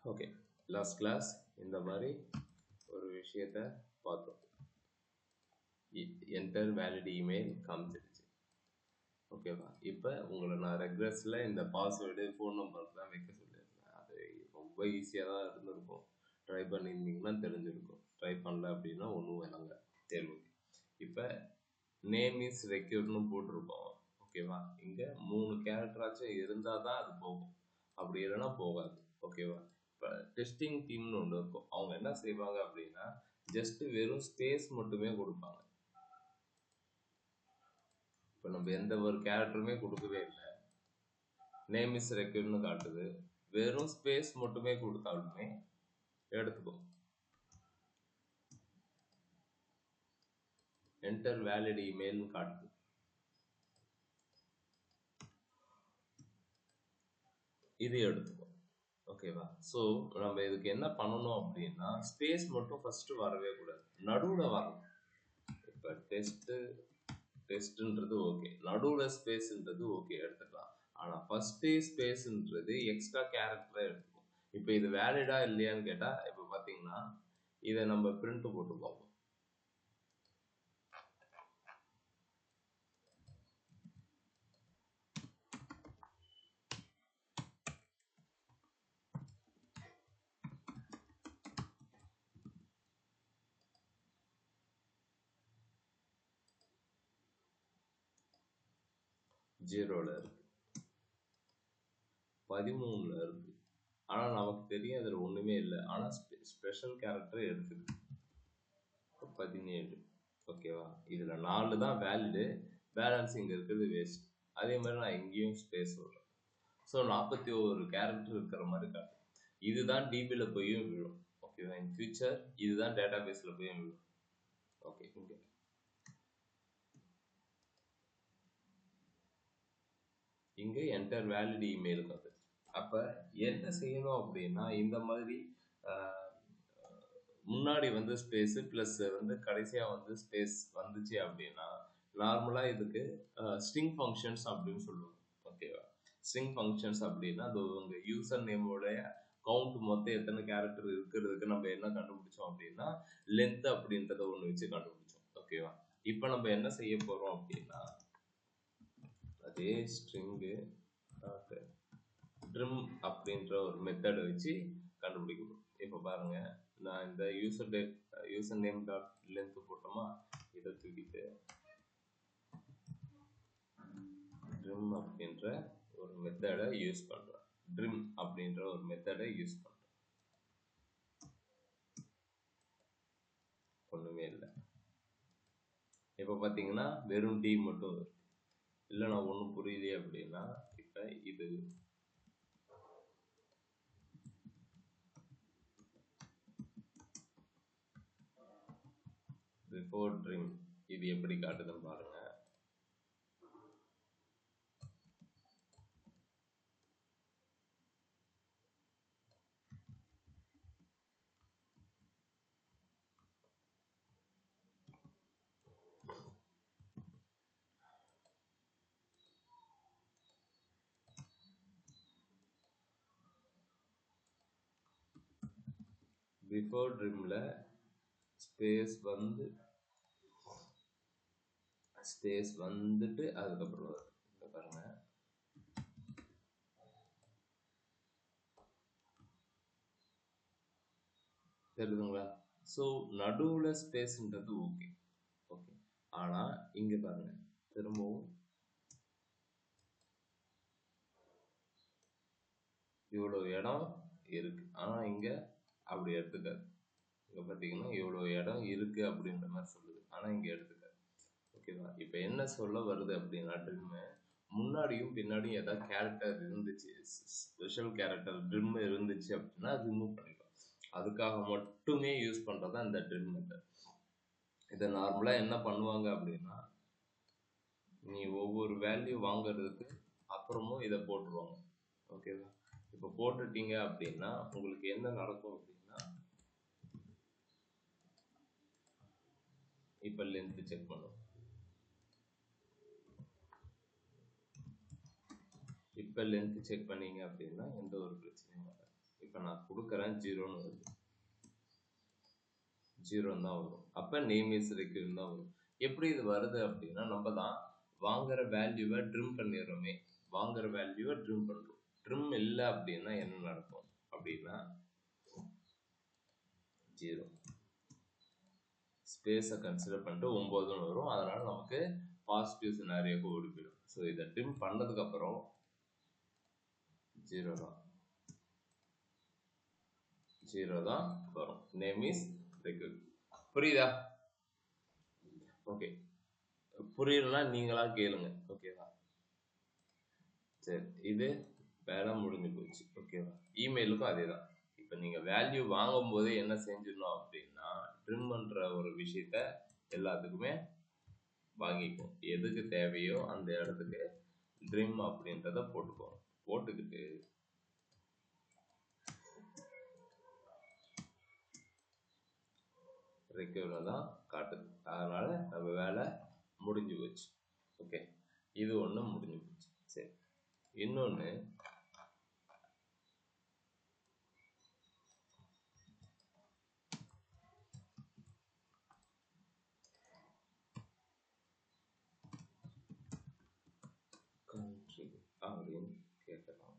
Okay, last class இந்த மாதிரி ஒரு விஷயத்த பார்த்தோம். என்டர் வேலிட் இமெயில் காமிச்சிருச்சு. ஓகேவா? இப்போ உங்களை நான் ரெக்ரெஸில் இந்த பாஸ்வேர்டு ஃபோன் நம்பர் தான் வைக்க சொல்லியிருந்தேன். அது ரொம்ப ஈஸியாக தான் இருந்திருக்கும். ட்ரை பண்ணியிருந்தீங்கன்னா தெரிஞ்சிருக்கும். ட்ரை பண்ணல அப்படின்னா ஒன்றும் வேணாங்க. சரி, இப்போ நேம் இஸ் ரெக்யூர்ட்னு போட்டிருக்கோம். ஓகேவா? இங்கே 3 கேரக்டராச்சும் இருந்தால் தான் அது போகும். அப்படி இல்லைன்னா போகாது. ஓகேவா? இப்போ டெஸ்டிங் டீம்னு ஒன்று இருக்கும். அவங்க என்ன செய்வாங்க அப்படின்னா ஜஸ்ட் வெறும் ஸ்பேஸ் மட்டுமே கொடுப்பாங்க. இப்போ நம்ம எந்த ஒரு கேரக்டருமே கொடுக்கவே இல்லை. நேம் இஸ் ரெக்யூர்ட்னு காட்டுது. வெறும் ஸ்பேஸ் மட்டுமே கொடுத்தாலுமே எடுத்துக்கோ. என்டர் வேலிட் இமெயில்னு காட்டுது. இது எடுத்துக்கோ. ஓகேவா? ஸோ நம்ம இதுக்கு என்ன பண்ணணும் அப்படின்னா ஸ்பேஸ் மட்டும் ஃபர்ஸ்ட் வரவே கூடாது, நடுவில் வரணும். இப்போ டெஸ்ட்ன்றது ஓகே, நடுவில் ஸ்பேஸ்ன்றது ஓகே எடுத்துக்கலாம். ஆனால் ஃபர்ஸ்டே ஸ்பேஸ்ன்றது எக்ஸ்ட்ரா கேரக்டராக எடுத்துக்கும். இப்போ இது வேலிடா இல்லையான்னு கேட்டால் இப்போ பார்த்தீங்கன்னா இதை நம்ம பிரிண்ட் போட்டு பார்ப்போம். ஜீரோவில் இருக்கு, 13ல் இருக்கு. ஆனால் நமக்கு தெரியும் அதில் ஒன்றுமே இல்லை. ஆனால் ஸ்பெஷல் கேரக்டர் எடுக்குது 17. ஓகேவா? இதில் 4 தான் வேலிடு, பேலன்ஸ் இங்கே இருக்கிறது வேஸ்ட். அதே மாதிரி நான் எங்கேயும் ஸ்பேஸ் விடுறேன். ஸோ 41 கேரக்டர் இருக்கிற மாதிரி காட்டும். இதுதான் டிபியில் போயும் விழும். ஓகேவா? இன் ஃபியூச்சர் இதுதான் டேட்டா பேஸில் போயும் விழும். ஓகே, இங்கே என்டர் வேலிட் இமெயில் காது. அப்போ என்ன செய்யணும் அப்படின்னா இந்த மாதிரி முன்னாடி வந்து ஸ்பேஸு ப்ளஸ் வந்து கடைசியாக வந்து ஸ்பேஸ் வந்துச்சு அப்படின்னா நார்மலாக இதுக்கு ஸ்ட்ரிங் ஃபங்க்ஷன்ஸ் அப்படின்னு சொல்லுவாங்க. ஓகேவா? ஸ்ட்ரிங் ஃபங்க்ஷன்ஸ் அப்படின்னா அது உங்கள் யூசர் நேமோடைய கவுண்ட் மொத்தம் எத்தனை கேரக்டர் இருக்கிறதுக்கு நம்ம என்ன கண்டுபிடிச்சோம் அப்படின்னா லென்த் அப்படின்றத ஒன்று வச்சு கண்டுபிடிச்சோம். ஓகேவா? இப்போ நம்ம என்ன செய்ய போகிறோம் அப்படின்னா அதே ஸ்ட்ரிங்கு ட்ரிம் அப்படின்ற ஒரு மெத்தடை வச்சு கண்டுபிடிக்கணும். இப்போ பாருங்க, நான் இந்த யூசர் நேம் டாட் லென்த் போட்டோமா, இதை தூக்கிட்டு ட்ரிம் அப்படின்ற ஒரு மெத்தடை யூஸ் பண்றேன். ட்ரிம் அப்படின்ற ஒரு மெத்தடை யூஸ் பண்றேன். ஒண்ணுமே இல்லை. இப்போ பார்த்தீங்கன்னா வெறும் டி மட்டும் இருக்கு. இல்லை நான் ஒன்றும் புரியலையே அப்படின்னா இப்போ இது பிஃபோர் ட்ரிம் இது எப்படி காட்டுதுன்னு பாருங்க. பிஃபோர் ட்ரிம்ல ஸ்பேஸ் வந்துட்டு அதுக்கப்புறம் பாருங்க, தெரியுதுங்களா? ஸோ நடுவில் ஸ்பேஸ்ன்றது ஓகே. ஓகே, ஆனால் இங்கே பாருங்க, திரும்பவும் இவ்வளோ இடம் இருக்கு. ஆனால் இங்கே அப்படி எடுத்துக்காது. இங்கே பார்த்தீங்கன்னா இவ்வளோ இடம் இருக்கு அப்படின்ற மாதிரி சொல்லுது, ஆனால் இங்கே எடுத்துக்காது. ஓகேவா? இப்போ என்ன சொல்ல வருது அப்படின்னா ட்ரிம்மு முன்னாடியும் பின்னாடியும் ஏதாவது கேரக்டர் இருந்துச்சு, ஸ்பெஷல் கேரக்டர் ட்ரிம் இருந்துச்சு அப்படின்னா ரிமூவ் பண்ணிக்கலாம். அதுக்காக மட்டுமே யூஸ் பண்ணுறது தான் இந்த ட்ரிம் மெத்தட். இதை நார்மலாக என்ன பண்ணுவாங்க அப்படின்னா நீ ஒவ்வொரு வேல்யூ வாங்குறதுக்கு அப்புறமும் இதை போட்டுருவாங்க. ஓகேவா? இப்போ போட்டுட்டீங்க அப்படின்னா உங்களுக்கு என்ன நடக்கும் அப்படின்னா இப்போ லென்த் செக் பண்ணும். இப்போ லென்த் செக் பண்ணீங்க அப்படின்னா எந்த ஒரு பிரச்சனையும் வராது. இப்போ நான் கொடுக்குறேன் 0ன்னு வருது, 0ன்னு தான் வரும். அப்போ நேம் இஸ் ரெக்யூர்ட் தான் வரும். எப்படி இது வருது அப்படின்னா, நம்ம தான் வாங்குற வேல்யூவை ட்ரிம் பண்ணிடுறோமே, வாங்குற வேல்யூவை ட்ரிம் பண்ணுறோம். ட்ரிம் இல்லை அப்படின்னா என்ன நடக்கும் அப்படின்னா 0 ஸ்பேஸை கன்சிடர் பண்ணிட்டு 9ன்னு வரும். அதனால நமக்கு பாசிட்டிவ் சினாரியோக்கு ஓடி போயிடும். ஸோ இதை ட்ரிம் பண்ணதுக்கப்புறம் 0 தான், 0 தான் வரும். Name is required. புரியுதா? ஓகே, புரியலன்னா நீங்களா கேளுங்க. ஓகேவா? சரி, இது வேலை முடிஞ்சு போச்சு. ஓகேவா? இமெயிலுக்கும் அதே தான். இப்போ நீங்கள் வேல்யூ வாங்கும் போதே என்ன செஞ்சிடணும் அப்படின்னா, ட்ரிம் பண்ணுற ஒரு விஷயத்த எல்லாத்துக்குமே வாங்கிக்கும். எதுக்கு தேவையோ அந்த இடத்துக்கு ட்ரிம் அப்படின்றத போட்டுக்கோங்க. போட்டுக்கிட்டு ரெக்யூர்ல தான் காட்டுது. அதனால நம்ம வேலை முடிஞ்சு போச்சு. ஓகே, இது ஒன்று முடிஞ்சு போச்சு. சரி, இன்னொன்று கண்ட்ரி அப்படின்னு கேட்கலாம்.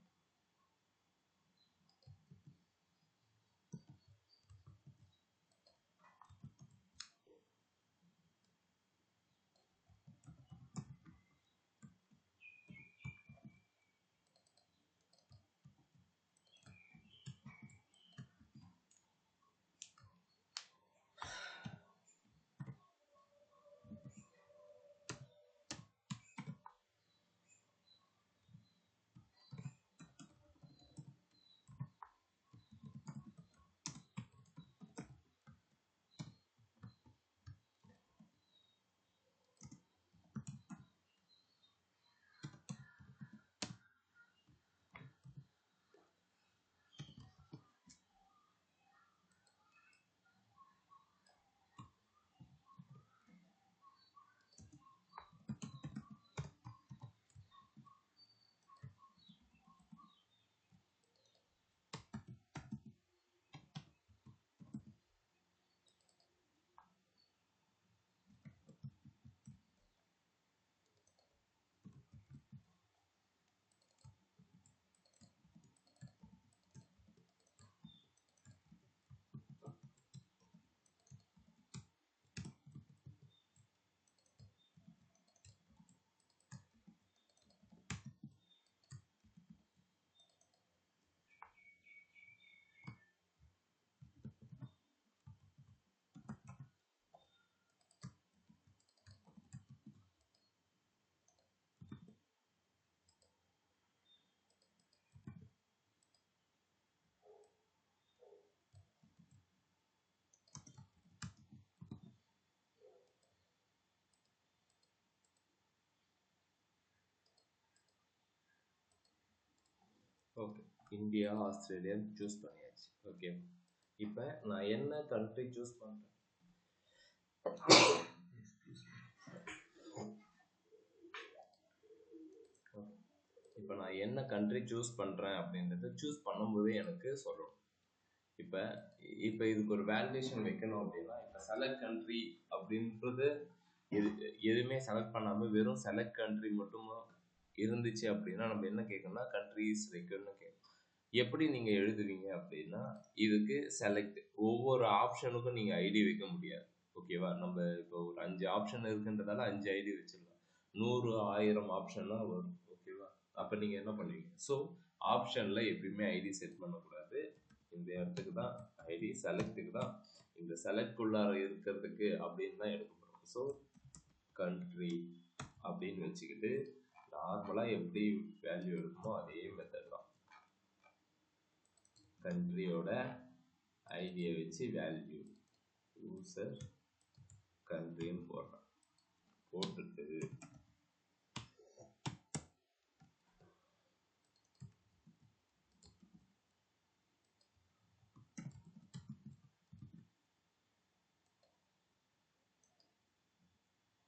ஓகே, இந்தியா ஆஸ்திரேலியா சூஸ் பண்ணியாச்சு. ஓகே, இப்போ நான் என்ன கண்ட்ரி சூஸ் பண்ணுறேன்? இப்போ நான் என்ன கண்ட்ரி சூஸ் பண்ணுறேன் அப்படின்றத சூஸ் பண்ணும்போது எனக்கு சொல்லணும். இப்போ இப்போ இதுக்கு ஒரு வேலிடேஷன் வைக்கணும் அப்படின்னா, இப்போ செலக்ட் கண்ட்ரி அப்படின்றது எதுவுமே செலக்ட் பண்ணாமல் வெறும் செலக்ட் கண்ட்ரி மட்டும் இருந்துச்சு அப்படின்னா நம்ம என்ன கேட்கணும்னா கண்ட்ரிஸ் ரெக்யூர்ட்னு கேட்கணும். எப்படி நீங்கள் எழுதுவீங்க அப்படின்னா, இதுக்கு செலக்ட், ஒவ்வொரு ஆப்ஷனுக்கும் நீங்கள் ஐடி வைக்க முடியாது. ஓகேவா? நம்ம இப்போ ஒரு 5 ஆப்ஷன் இருக்குன்றதால 5 ஐடி வச்சிடலாம். 100 1000 ஆப்ஷன்லாம் வரும். ஓகேவா? அப்போ நீங்கள் என்ன பண்ணுவீங்க? ஸோ ஆப்ஷனில் எப்பயுமே ஐடி செட் பண்ணக்கூடாது. இந்த இடத்துக்கு தான் ஐடி, செலக்டுக்கு தான், இந்த செலக்ட்குள்ளார இருக்கிறதுக்கு அப்படின்னு தான் எடுக்க போகிறோம். ஸோ கண்ட்ரி அப்படின்னு வச்சுக்கிட்டு நார்மலாக எப்படி வேல்யூ எடுக்குமோ அதே மெத்தட் தான். கண்ட்ரியோட ஐடியை வச்சு வேல்யூ யூசர் கண்ட்ரின்னு போடுறேன். போட்டுட்டு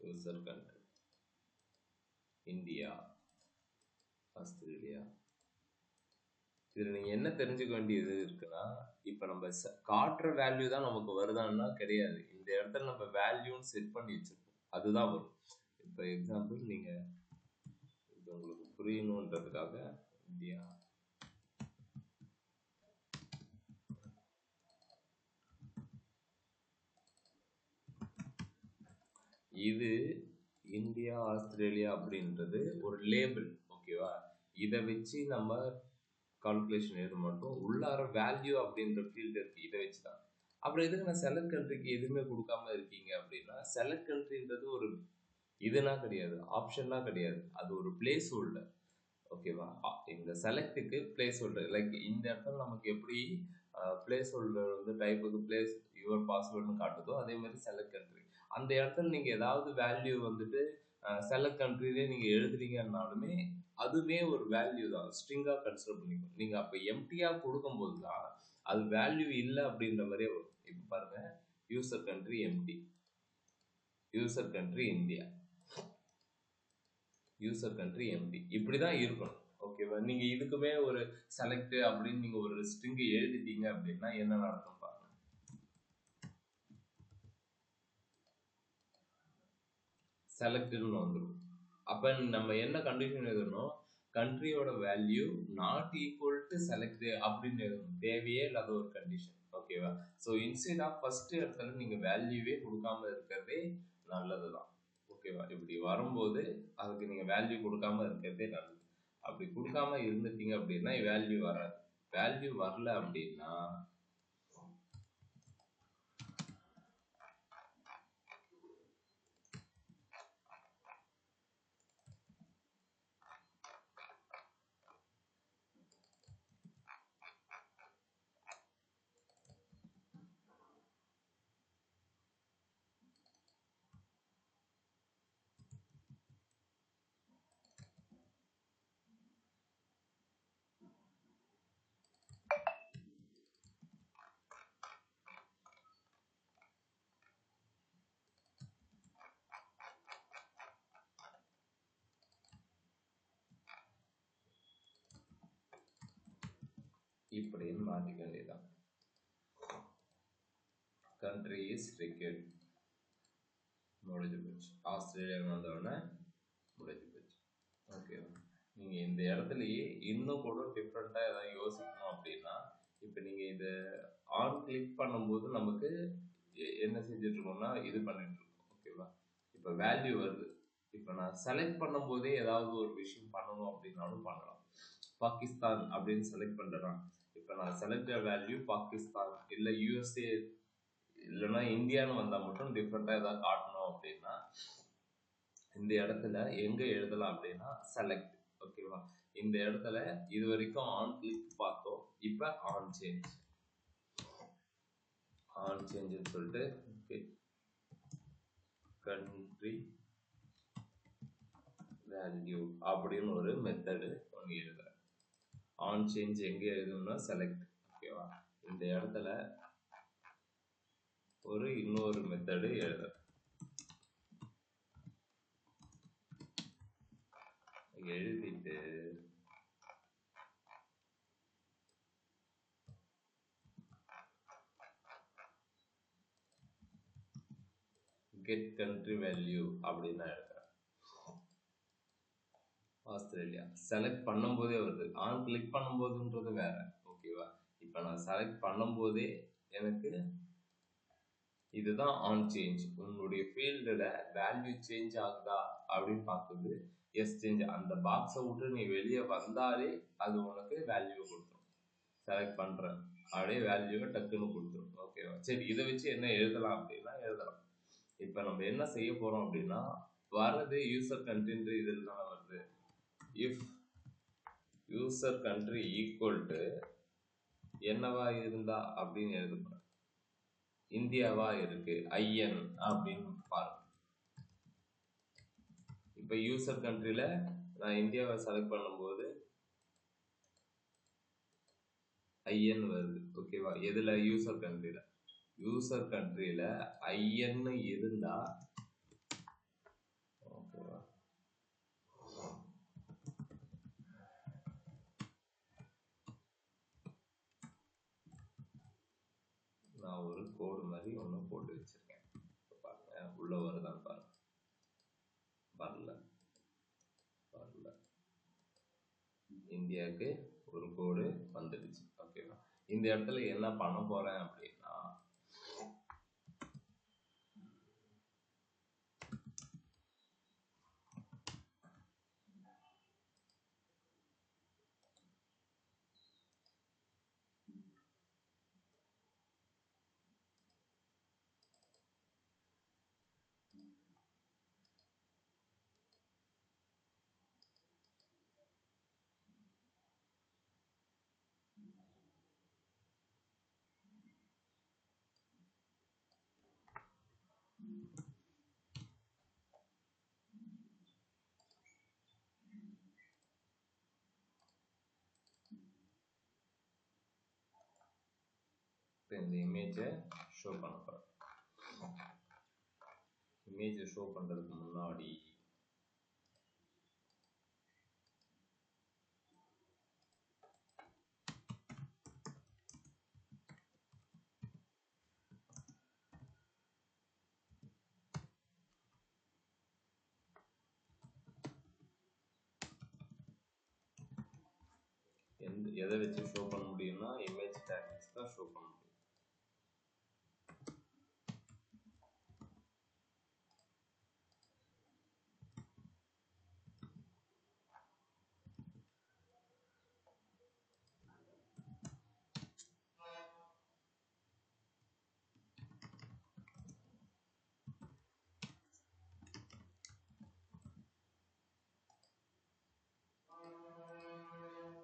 யூசர் கண்ட்ரி இந்தியா, ஆஸ்திரேலியா, இதில் நீங்கள் என்ன தெரிஞ்சுக்க வேண்டியது இருக்குன்னா, இப்போ நம்ம காட்டுற வேல்யூ தான் நமக்கு வருதான்னா கிடையாது. இந்த இடத்துல நம்ம வேல்யூன்னு செட் பண்ணி வச்சிருக்கோம், அதுதான் வரும். இப்போ எக்ஸாம்பிள் நீங்கள் இது உங்களுக்கு புரியணுன்றதுக்காக இந்தியா இது இந்தியா ஆஸ்திரேலியா அப்படின்றது ஒரு லேபிள், ஓகேவா? இதை வச்சு நம்ம கால்குலேஷன் எழுத மாட்டோம். உள்ளார வேல்யூ அப்படின்ற ஃபீல்டு இருக்கு, இதை வச்சு தான். அப்புறம் எதுக்கு நான் செலக்ட் கண்ட்ரிக்கு எதுவுமே கொடுக்காம இருக்கீங்க அப்படின்னா, செலக்ட் கண்ட்ரின்றது ஒரு இதுனா கிடையாது, ஆப்ஷன்னா கிடையாது, அது ஒரு பிளேஸ் ஹோல்டர், ஓகேவா? இந்த செலக்டுக்கு பிளேஸ் ஹோல்டர், லைக் இந்த இடத்துல நமக்கு எப்படி பிளேஸ் ஹோல்டர் வந்து டைப்புக்கு பிளேஸ் யுவர் பாஸ்வேர்டுன்னு காட்டுதோ, அதே மாதிரி செலக்ட் கண்ட்ரி. அந்த இடத்துல நீங்கள் ஏதாவது வேல்யூ வந்துட்டு செலக்ட் கண்ட்ரிலே நீங்கள் எழுதுறீங்கன்னாலுமே அதுவே ஒரு வேல்யூ தான், ஸ்ட்ரிங்காக கன்சிடர் பண்ணிக்கணும். நீங்கள் அப்போ எம்டியாக கொடுக்கும்போது தான் அது வேல்யூ இல்லை அப்படின்ற மாதிரியே வரும். இப்போ பாருங்க, user country empty, user country India, user country empty, இப்படி தான் இருக்கணும், ஓகேவா? நீங்கள் இதுக்குமே ஒரு செலக்ட் அப்படின்னு நீங்கள் ஒரு ஸ்ட்ரிங் எழுதிட்டீங்க அப்படின்னா என்ன நடக்கும் பாருங்க. செலக்ட்னு வந்துடும். அப்போ நம்ம என்ன கண்டிஷன் எழுதணும், கண்ட்ரியோட value not equal to select அப்படின்னு எழுதணும். தேவையே இல்லாத ஒரு கண்டிஷன், ஓகேவா? ஸோ இன்ஸ்டெட் ஆஃப் ஃபர்ஸ்ட் இடத்துல நீங்கள் வேல்யூவே கொடுக்காம இருக்கிறதே நல்லது தான், ஓகேவா? இப்படி வரும்போது அதுக்கு நீங்கள் வேல்யூ கொடுக்காம இருக்கிறதே நல்லது. அப்படி கொடுக்காம இருந்துட்டீங்க அப்படின்னா வேல்யூ வராது. வேல்யூ வரல அப்படின்னா இப்படின்னு மாற்றிக்க வேண்டியதுதான். கண்ட்ரி இஸ் ரிக்வயர்ட், முடிஞ்சு போச்சு. ஆஸ்திரேலியா வந்தோடனே முடிஞ்சு போச்சு, ஓகேவா? நீங்கள் இந்த இடத்துலையே இன்னும் கூட டிஃப்ரெண்ட்டாக எதாவது யோசிக்கணும் அப்படின்னா, இப்போ நீங்கள் இதை ஆன் கிளிக் பண்ணும்போது நமக்கு என்ன செஞ்சிட்ருக்கோம்னா இது பண்ணிட்டுருக்கோம், ஓகேவா? இப்போ வேல்யூ வருது. இப்போ நான் செலக்ட் பண்ணும்போதே ஏதாவது ஒரு விஷயம் பண்ணணும் அப்படின்னாலும் பண்ணலாம். பாகிஸ்தான் அப்படின்னு செலக்ட் பண்ணுறேன். இப்போ நான் செலக்ட் வேல்யூ பாகிஸ்தான் இல்லை யூஎஸ்ஏ இல்லைன்னா இந்தியான்னு வந்தால் மட்டும் டிஃப்ரெண்ட்டாக ஏதாவது காட்டணும் அப்படின்னா இந்த இடத்துல எங்கே எழுதலாம் அப்படின்னா செலக்ட், ஓகேவா? இந்த இடத்துல இது வரைக்கும் ஆன் கிளிக் பார்த்தோம், இப்போ ஆன் சேஞ்ச், ஆன் சேஞ்சுன்னு சொல்லிட்டு கண்ட்ரி வேல்யூ அப்படின்னு ஒரு மெத்தடு ஒன்று எழுதுறேன். ஆன் சேஞ்ச் எங்கே எழுதணும்னா செலக்ட், ஓகேவா? இந்த இடத்துல ஒரு இன்னொரு மெத்தடு எழுதுறேன். எழுதிட்டு கெட் கண்ட்ரி வேல்யூ அப்படின்னு நான் எடுக்கிறேன். ஆஸ்திரேலியா செலக்ட் பண்ணும்போதே வருது, ஆன் கிளிக் பண்ணும்போதுன்றது வேற, ஓகேவா? இப்போ நான் செலக்ட் பண்ணும்போதே எனக்கு இதுதான் ஆன் சேஞ்ச். உன்னுடைய ஃபீல்டில் வேல்யூ சேஞ்ச் ஆகுதா அப்படின்னு பார்க்குது. Yes change. அந்த பாக்ஸை விட்டு நீ வெளியே வந்தாலே அது உனக்கு வேல்யூ கொடுத்துரும். செலக்ட் பண்ணுறேன் அப்படியே வேல்யூவை டக்குன்னு கொடுத்துரும், ஓகேவா? சரி, இதை வச்சு என்ன எழுதலாம் அப்படின்னா எழுதலாம். இப்போ நம்ம என்ன செய்ய போகிறோம் அப்படின்னா, வர்றது யூசர் கண்ட்ரின்ற இதில் தான் வருது. If user country equal to என்னவா இருந்தா அப்படின்னு எழுத போகிறேன். இந்தியாவா இருக்கு ஐஎன் அப்படின்னு பாருங்க. இப்போ யூசர் கண்ட்ரியில் நான் இந்தியாவை செலக்ட் பண்ணும்போது ஐஎன் வருது, ஓகேவா? எதில்? யூசர் கண்ட்ரியில். யூசர் கண்ட்ரியில் ஐஎன் இருந்தா, ஓகேவா, . கோடு மாதிரி ஒன்று போட்டு வச்சிருக்கேன். பாருங்க உள்ள வருதான்னு பாருங்க. வரல. இந்தியாவுக்கு ஒரு கோடு வந்துடுச்சு. ஓகேவா? இந்த இடத்துல என்ன பண்ண போறேன் அப்படின்னா, இந்த இமேஜை ஷோ பண்ண போறேன். இமேஜை ஷோ பண்றதுக்கு முன்னாடி எதை வச்சு ஷோ பண்ண முடியும்னா இமேஜ் டேக் வச்சு தான் ஷோ பண்ண முடியும்.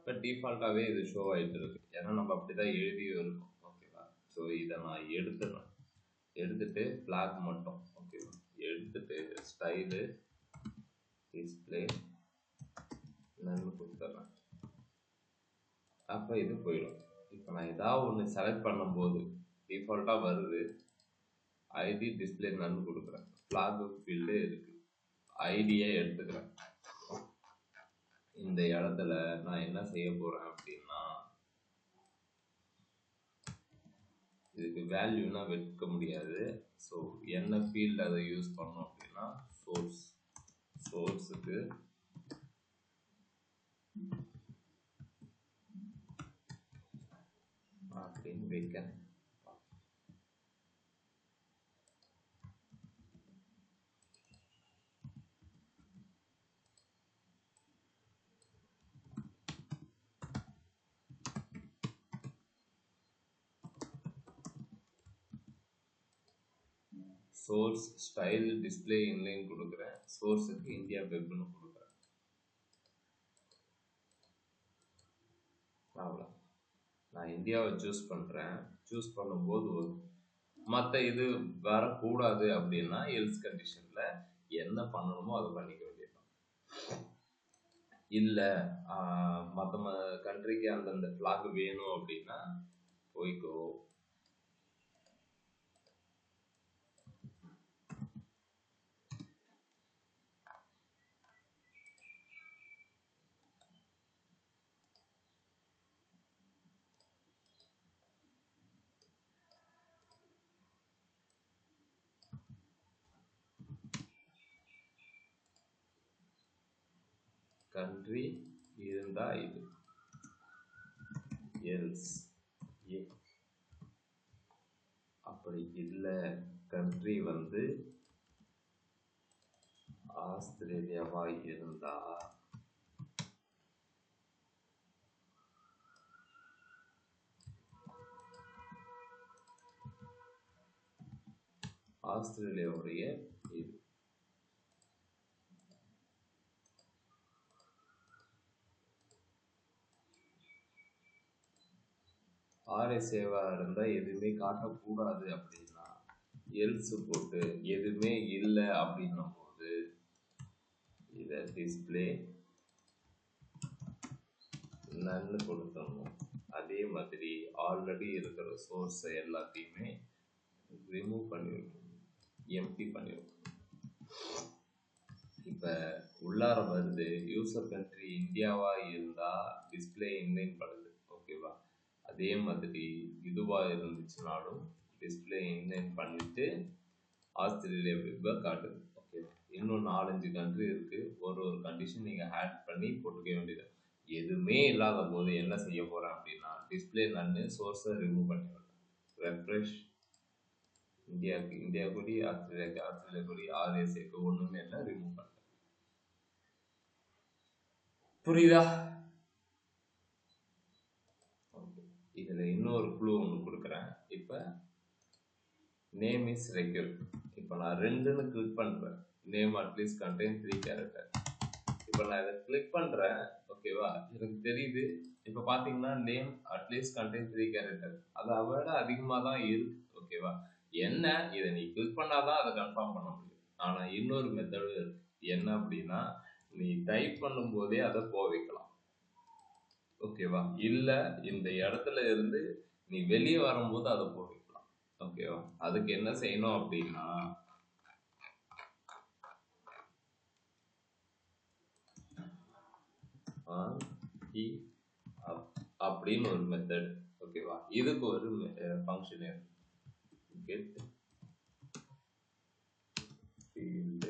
இப்போ டிஃபால்ட்டாகவே இது ஷோ ஆகிட்டு இருக்கு. ஏன்னா நம்ம அப்படி தான் எழுதியும் இருக்கும். ஓகேவா? ஸோ இதை நான் எடுத்துட்டு ஃப்ளாக் மட்டும் ஓகேவா எடுத்துட்டு ஸ்டைலு டிஸ்பிளே என்னன்னு கொடுத்துட்றேன். அப்போ இது போயிடும். இப்போ நான் ஏதாவது ஒன்று செலக்ட் பண்ணும்போது டிஃபால்ட்டாக வருது. ஐடி டிஸ்பிளே நன்னு கொடுக்குறேன். ஃப்ளாக் ஃபீல்டு இருக்கு. ஐடியை எடுத்துக்கிறேன். இந்த இடத்துல நான் என்ன செய்ய போறேன் அப்படின்னா, இதுக்கு வேல்யூனா வைக்க முடியாது. ஸோ என்ன ஃபீல்டு அதை யூஸ் பண்ணோம் அப்படின்னா சோர்ஸுக்கு அப்படின்னு வைக்கிறேன். சோர்ஸ் ஸ்டைல் டிஸ்பிளே இன்லைன் கொடுக்குறேன். சோர்ஸுக்கு இந்தியா வெப்னு கொடுக்குறேன். அவ்வளோ. நான் இந்தியாவை சூஸ் பண்ணுறேன். சூஸ் பண்ணும்போது மற்ற இது வரக்கூடாது அப்படின்னா எல்ஸ் கண்டிஷனில் என்ன பண்ணணுமோ அதை பண்ணிக்க வேண்டியதுதான். இல்லை மற்ற கண்ட்ரிக்கு அந்தந்த ஃப்ளாக் வேணும் அப்படின்னா போய்க்கோ. கண்ட்ரி இருந்தா இது எல்ஸ். அப்படி இல்லை கண்ட்ரி வந்து ஆஸ்திரேலியாவா இருந்தா ஆஸ்திரேலியாவுடைய இது ஆர்எஸ்ஏவா இருந்தா எதுவுமே காட்டக்கூடாது அப்படின்னா எல்ஸ் போட்டு எதுவுமே இல்லை அப்படின்னும் போது இதை டிஸ்பிளே நன்னு கொடுத்தோம். அதே மாதிரி ஆல்ரெடி இருக்கிற சோர்ஸ் எல்லாத்தையுமே ரிமூவ் பண்ணிவிடும், எம்டி பண்ணிவிடும். இப்போ உள்ளார வருது யூசர் கண்ட்ரி இந்தியாவா இருந்தா டிஸ்பிளே இன்லைன் பண்ணுது. ஓகேவா? அதே மாதிரி இதுவா இருந்துச்சுனாலும் டிஸ்பிளே இன் பண்ணிட்டு ஆஸ்திரேலியா வெப்பை காட்டுது. ஓகே, இன்னும் 4-5 கண்ட்ரி இருக்கு. ஒரு கண்டிஷன் நீங்க ஆட் பண்ணி போட்டுக்க வேண்டியது. எதுவுமே இல்லாத போது என்ன செய்ய போறேன் அப்படின்னா டிஸ்பிளே நன்னு சோர்ஸை ரிமூவ் பண்ணிடுறேன். ரெஃப்ரெஷ். இந்தியா கூடி ஆஸ்திரேலியா கூடி ஆர்எஸ்ஏக்கு ஒண்ணுமே இல்லை, ரிமூவ் பண்ணேன். புரியுதா? இதுல இன்னொரு க்ளூ ஒன்று கொடுக்குறேன். இப்போ நேம் இஸ் ரெக்யூர். இப்போ நான் 2ன்னு கிளிக் பண்றேன். Name at least contain 3 character. இப்போ நான் இதை கிளிக் பண்றேன். ஓகேவா, எனக்கு தெரியுது. இப்போ பாத்தீங்கன்னா நேம் அட்லீஸ்ட் கண்டெயின் 3 கேரக்டர், அதை விட அதிகமாக தான் இருக்கு. ஓகேவா, என்ன இதை நீ கிளிக் பண்ணாதான் அதை கன்ஃபார்ம் பண்ண முடியும். ஆனா இன்னொரு மெத்தடு இருக்கு. என்ன அப்படின்னா நீ டைப் பண்ணும் போதே அதை போக வைக்கலாம். ஓகேவா, இல்ல இந்த இடத்துல இருந்து நீ வெளியே வரும்போது அதை போக வைக்கலாம். ஓகேவா, அதுக்கு என்ன செய்யணும் அப்படின்னா அப்படின்னு ஒரு மெத்தட். ஓகேவா, இதுக்கு ஒரு ஃபங்க்ஷன் இருக்கு. கெட் ஃபீல்ட்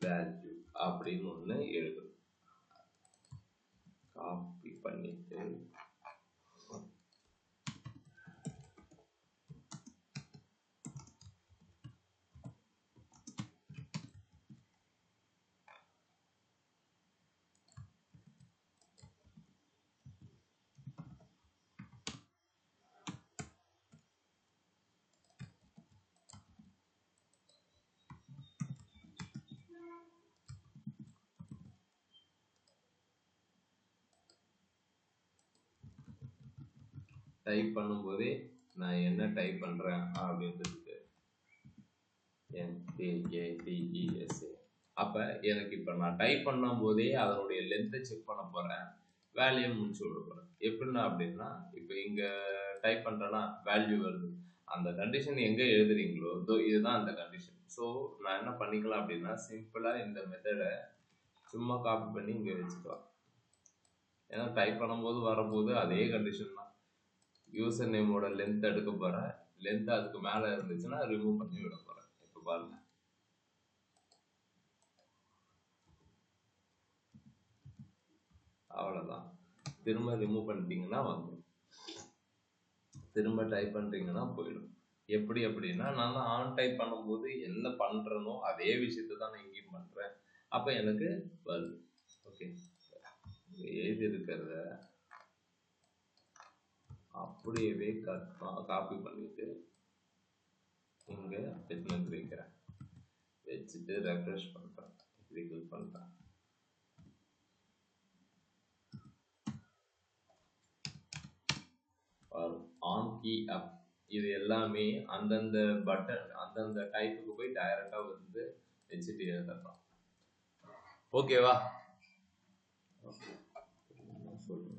வேல்யூ அப்படின்னு ஒன்று எழுதணும். காப்பி பண்ணிட்டு டைப் பண்ணும்போதே நான் என்ன டைப் பண்றேன் அப்படின்றதுக்கு NATESA. அப்ப எனக்கு இப்ப நான் டைப் பண்ணும் போதே அதனுடைய லென்த்தை செக் பண்ண போறேன், வேல்யூ முடிச்சு விட போறேன். எப்படின்னா அப்படின்னா இப்போ இங்க டைப் பண்றேன்னா வேல்யூ வருது. அந்த கண்டிஷன் எங்க எழுதுறீங்களோ இதுதான் அந்த கண்டிஷன். ஸோ நான் என்ன பண்ணிக்கலாம் அப்படின்னா சிம்பிளா இந்த மெத்தடை சும்மா காப்பி பண்ணி இங்க வச்சுக்கலாம். ஏன்னா டைப் பண்ணும்போது வரும்போது அதே கண்டிஷன் தான். யூசர் நேமோட லென்த் எடுக்க போறேன், லென்த் அதுக்கு மேல இருந்துச்சுன்னா ரிமூவ் பண்ணி விட போறேன். இப்போ பாருங்க, அவ்வளவுதான். திரும்ப ரிமூவ் பண்ணிட்டீங்கன்னா வந்துடும், திரும்ப டைப் பண்றீங்கன்னா போயிடும். எப்படி அப்படின்னா நான் தான் ஆன் டைப் பண்ணும்போது என்ன பண்றேனோ அதே விஷயத்த தான் நான் இங்கேயும் பண்றேன். அப்ப எனக்கு வருது. ஓகே, எழுதி இருக்கிறத அப்படியே காப்பி பண்ணிட்டு இங்க எட்மெண்ட் வைக்கிறேன், வச்சுட்டு ரெஃப்ரெஷ் பண்றேன், இப்படி கிளிக் பண்றேன். ஆன் கீ அப், இது எல்லாமே அந்தந்த பட்டன் அந்தந்த டைப்புக்கு போய் டைரக்டா வந்து வச்சுட்டு எழுதலாம். ஓகேவா? சொல்லுங்க.